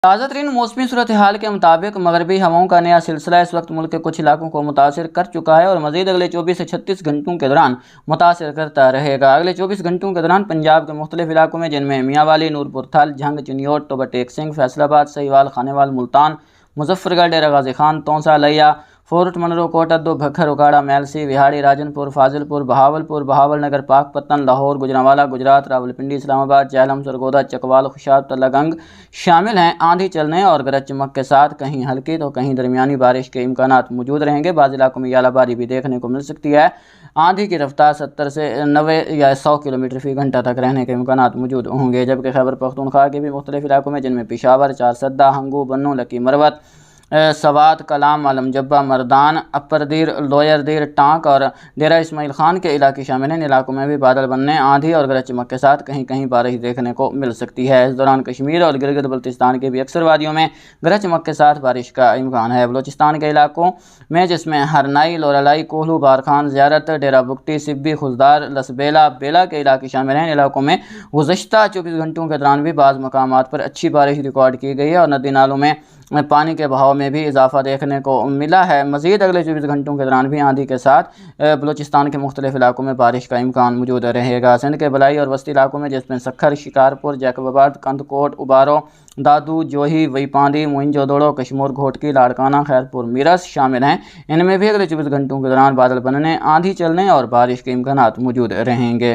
تازہ ترین موسمی صورتحال کے مطابق مغربی ہواؤں کا نیا سلسلہ اس وقت ملک کے کچھ علاقوں کو متاثر کر چکا ہے اور مزید اگلے 24 سے 36 گھنٹوں کے دوران متاثر کرتا رہے گا۔ اگلے 24 گھنٹوں کے دوران پنجاب کے مختلف علاقوں میں، جن میں میاں والی، نورپور تھل، جھنگ، چنیوٹ، ٹوبہ ٹیک سنگھ، فیصل آباد، سہیوال، خانیوال، ملتان، مظفر گڑھ، ڈیرہ غازی خان، تونسا، لیا، فورٹ منرو، کوٹ ادو، بھکھر، اکاڑا، میلسی، وہاڑی، راجن پور، فاضل پور، بہاول پور، بہاول نگر، پاک پتن، لاہور، گوجرانوالا گجرات، راولپنڈی، اسلام آباد، جہلم، سرگودا، چکوال، خوشاب، تلہ گنگ شامل ہیں۔ آندھی چلنے اور گرج چمک کے ساتھ کہیں ہلکی تو کہیں درمیانی بارش کے امکانات موجود رہیں گے۔ بعض علاقوں میں ژالہ باری بھی دیکھنے کو مل سکتی ہے۔ آندھی کی رفتار 70 سے 90 یا 100 کلومیٹر فی گھنٹہ تک رہنے کے امکانات موجود ہوں گے، جبکہ خیبر پختونخوا کے بھی مختلف علاقوں میں، جن میں پشاور، چارسدہ، ہنگو، بنوں، لکی مروت، سوات، کلام، عالم جبہ، مردان، اپر دیر، لوئر دیر، ٹانک اور ڈیرہ اسماعیل خان کے علاقے شامل ہیں۔ ان علاقوں میں بھی بادل بننے، آندھی اور گرج چمک کے ساتھ کہیں کہیں بارش دیکھنے کو مل سکتی ہے۔ اس دوران کشمیر اور گلگت بلتستان کے بھی اکثر وادیوں میں گرج چمک کے ساتھ بارش کا امکان ہے۔ بلوچستان کے علاقوں میں، جس میں ہرنائی، لورالائی، کوہلو، بارکھان، زیارت، ڈیرہ بگٹی، سبی، خضدار، لسبیلا، بیلا کے علاقے شامل ہیں۔ ان علاقوں میں گزشتہ 24 گھنٹوں کے دوران بھی بعض مقامات پر اچھی بارش ریکارڈ کی گئی ہے اور ندی نالوں میں پانی کے بہاؤ میں بھی اضافہ دیکھنے کو ملا ہے۔ مزید اگلے 24 گھنٹوں کے دوران بھی آندھی کے ساتھ بلوچستان کے مختلف علاقوں میں بارش کا امکان موجود رہے گا۔ سندھ کے بلائی اور وسطی علاقوں میں، جس میں سکھر، شکارپور، جیکب آباد، کند کوٹ، ابارو، دادو، جوہی، وئی پاندی، موئن جودڑو، کشمور گھوٹکی، لاڑکانہ، خیرپور، میرس شامل ہیں۔ ان میں بھی اگلے 24 گھنٹوں کے دوران بادل بننے، آندھی چلنے اور بارش کے امکانات موجود رہیں گے۔